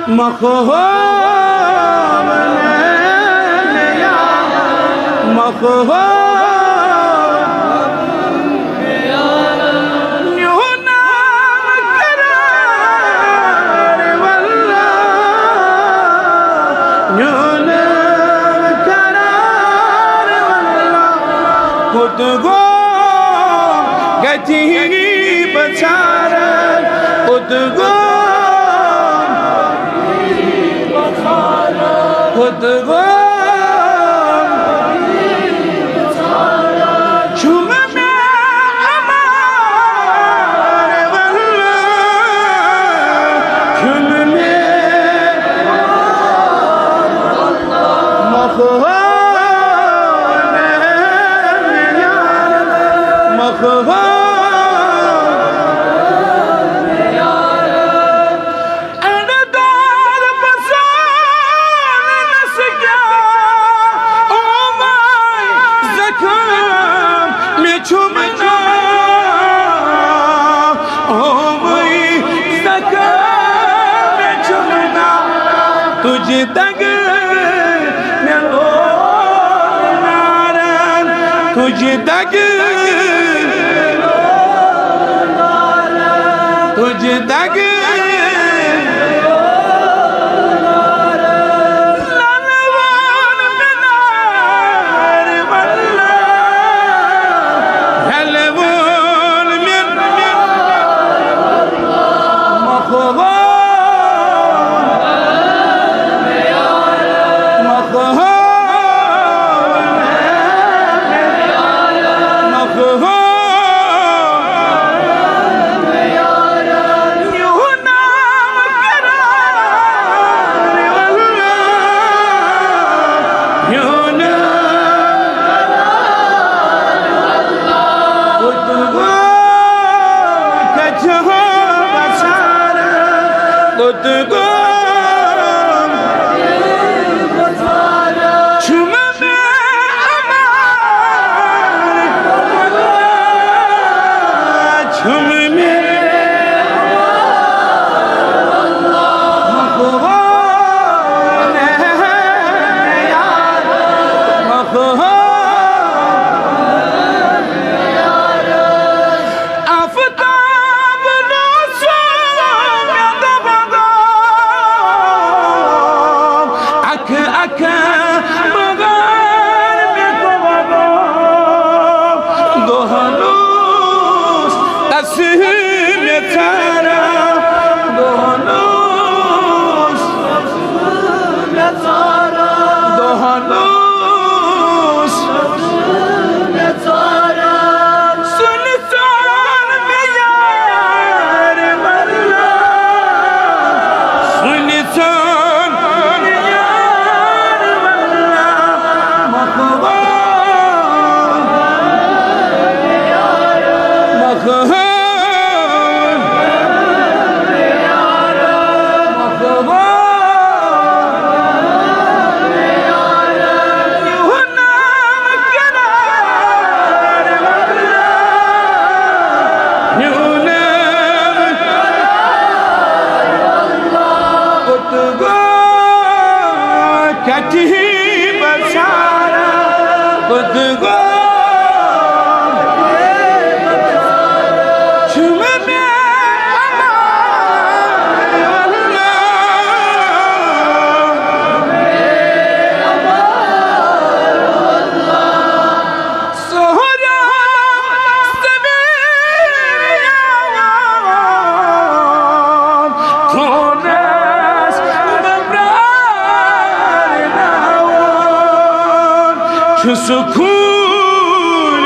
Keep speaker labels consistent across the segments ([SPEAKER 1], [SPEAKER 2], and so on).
[SPEAKER 1] मखहूम नैया मखहूम यूं नाम करार वल्ला यूं नाम करार वल्ला खुद गो गति बचारा खुद गो खुद गो झूम में हमारे वल्ला झूम में मखहूम मखहूम तुझे तक मिलो नारायण तुझे तक तुझे तक खुद गो झूम में झूम में खुद गो झूम में सोहरा सुकून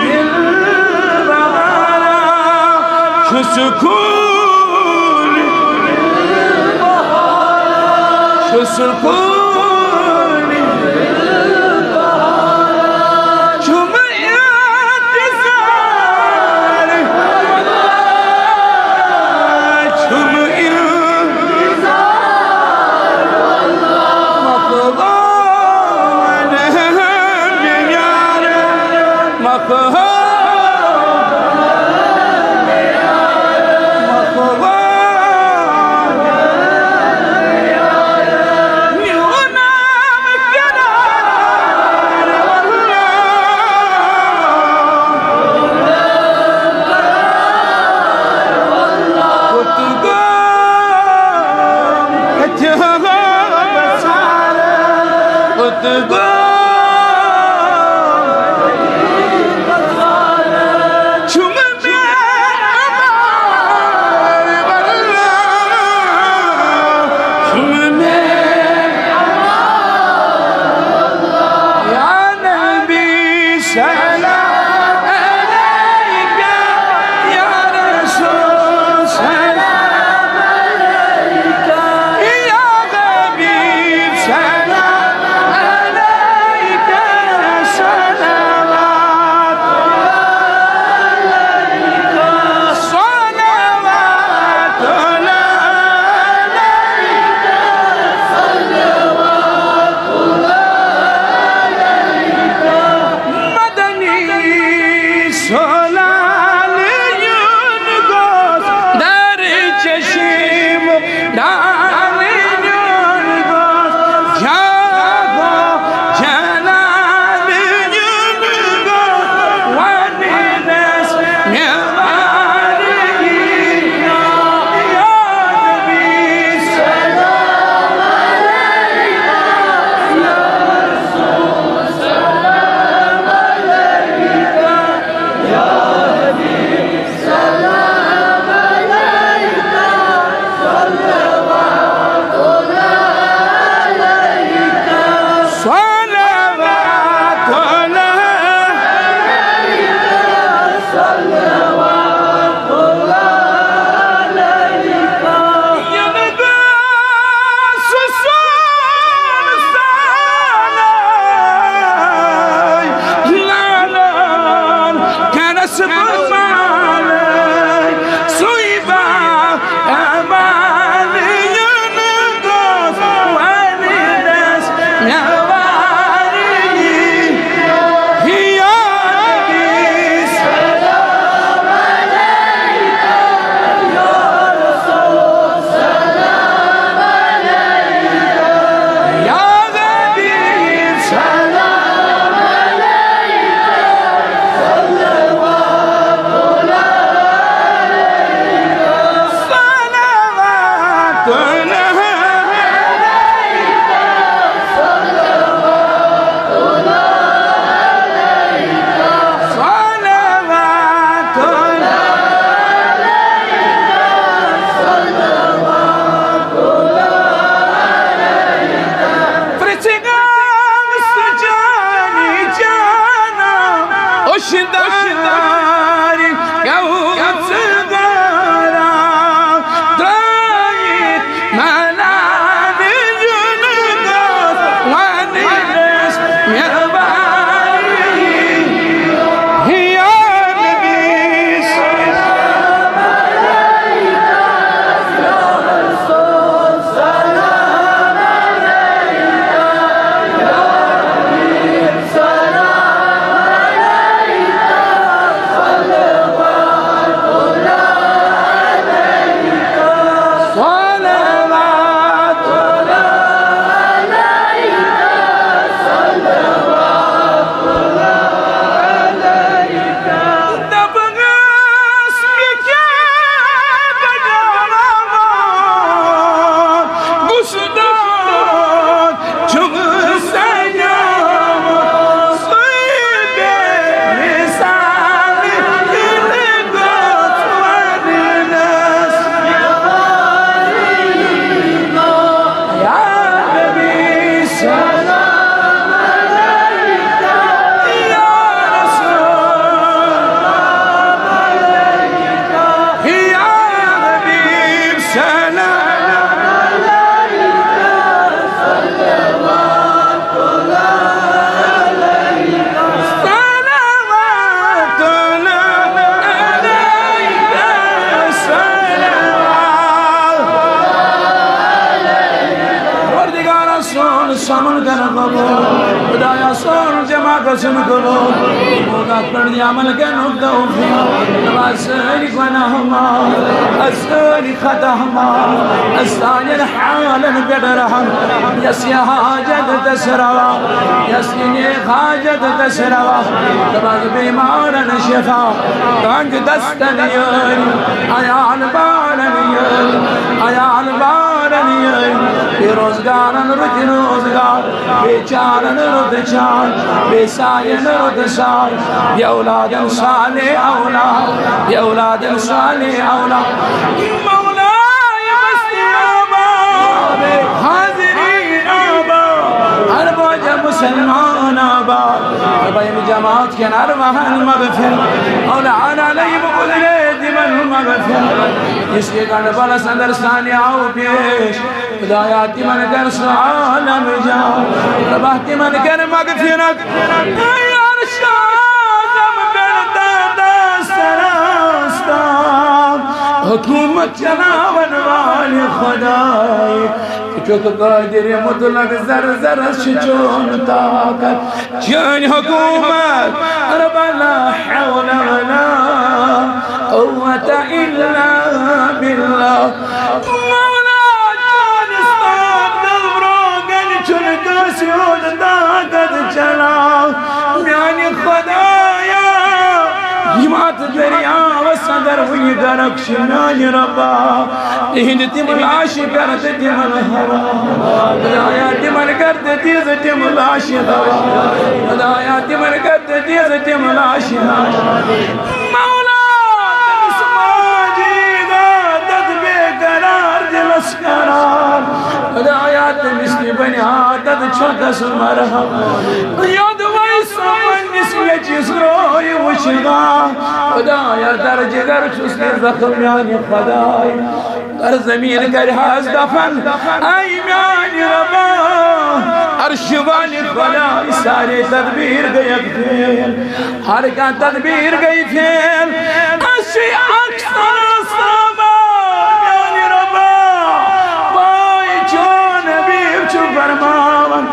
[SPEAKER 1] दिल बहारा सुकून सुकून झूम इंतज़ार झूम इंतज़ार मखहूम go
[SPEAKER 2] शामिल कर करो खुदाया सोन जमा कसम करो मोदा कर दिया अमल के नुक्ता उफिया नवासरी गुनाहमा असरी खताहमा अस्ताजर हालन बेदरहम यसिया हाजत तसरवा यसिने हाजत तसरवा तबाग बीमारन शिफा कांज दस्तन अयाल बारन अयाल बारन बेरोजगारन रुत रोजगार, बेचारन रुत चार, बेसायन रुत सार, औलादन साले औलाद, औलादन साले औलाद। मौलाए मस्तियाबा हाज़िरीन आबा, हर बोझ मुसलमान आबा, बैन जमात के नरवहन मगफिर और आना नहीं बुलरे दिमन मगफिर। इसके गढ़ बल सदर साने आओ पेश, खुदाया तिमन कर सुआलम जा, रबा तिमन कर मगफिरत, यार शादम करता दस्तरास्ता, हुकूमत चलावन वाले खुदाई, चुक कादिर मुतलक जर जर शिचोन ताकत, जान हुकूमत रब्बा ला हौल वला क़ुव्वता इल्ला बिल्लाह। मौला जान इस्ताद दबरोगन चुनक सियोन ताकत चला, यानी खुदाया हिमात दरिया व सदर हुई गरक्श नानी रब्बा, इहिंद तिमन आशी करते तिमन हवा, खुदाया तिमन करते तीज तिमन आशी हवा, खुदाया तिमन करते तीज तिमन आशी हवा। मौला तस्माजीगा दद बेकरार दिलस करार, खुदाया तमिस्नी बनिया दद छोकस मरहम, याद वैसा निस्वे जिसरोय वशिदा, खुदाया दर जिगर चुस्ने जख्म यानी खुदाई, दर जमीन कर हाज दफन आई यानी रबा, अर्श वाली खुदाई सारे तदबीर गए फेल, हर का तदबीर गई फेल, अशी अक्सर साबा यानी रबा, बाई चोन बीब चु फरमावन,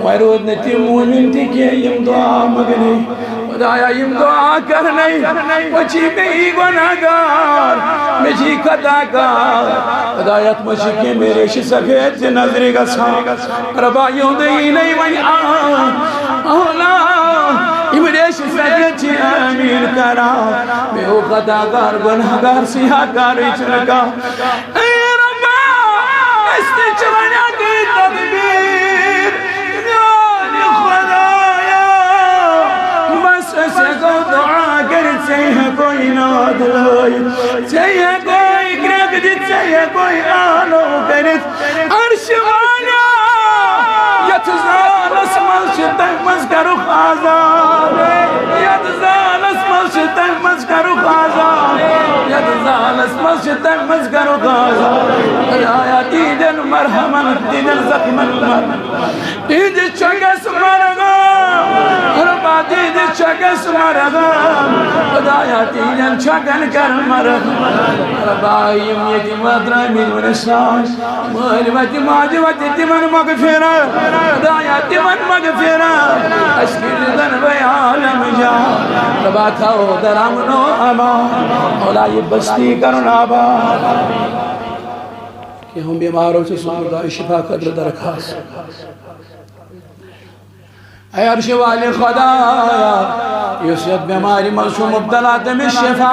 [SPEAKER 2] वरुद नति मोमिन तिके यम दुआ मगने, खुदाया यम दुआ करने, वची में गुनाहगार मेजी कदाकार, खुदाया मची के मेरे सफेद नजरे का सा, रबा यूं दे नहीं वही औला इमरे सफेद आमीन करा, मैं वो कदाकार गुनाहगार सियाकार चलका, ऐ रबा इसने चलाया की तदबीर यानी खुदाया, बस ऐसे को दुआ कर चाहिए कोई नाद लाई, चाहिए कोई ग्रगदित, चाहिए कोई आलो करित, अर्श वाला यतजाल असमल शितह मज़करु आज़ाद, यतजाल असमल शितह मज़करु आज़ाद, यतजाल असमल शितह मज़करु आज़ाद। खुदाया दीदन मरहमन दीदन ज़ख्मन मर, दीद चगस मरगा, रब्बा दीद चगस मरगा, खुदाया दीदन चगन कर मरगा, रब्बा यम यतीम अदरामिन वनसास, माल वती माज वती तिमन मगफिरा, खुदाया तिमन मगफिरा, अश्किल दन बयालम जा, रब्बा थाओ दरामनो अमा, मौला ये बस्ती करना बा, कि हम बीमारों से सुनगा शिफा कद्र दरखास्त। ऐ अर्श वाले खुदा, युसत बीमारी मशूम मुब्तला में शिफा।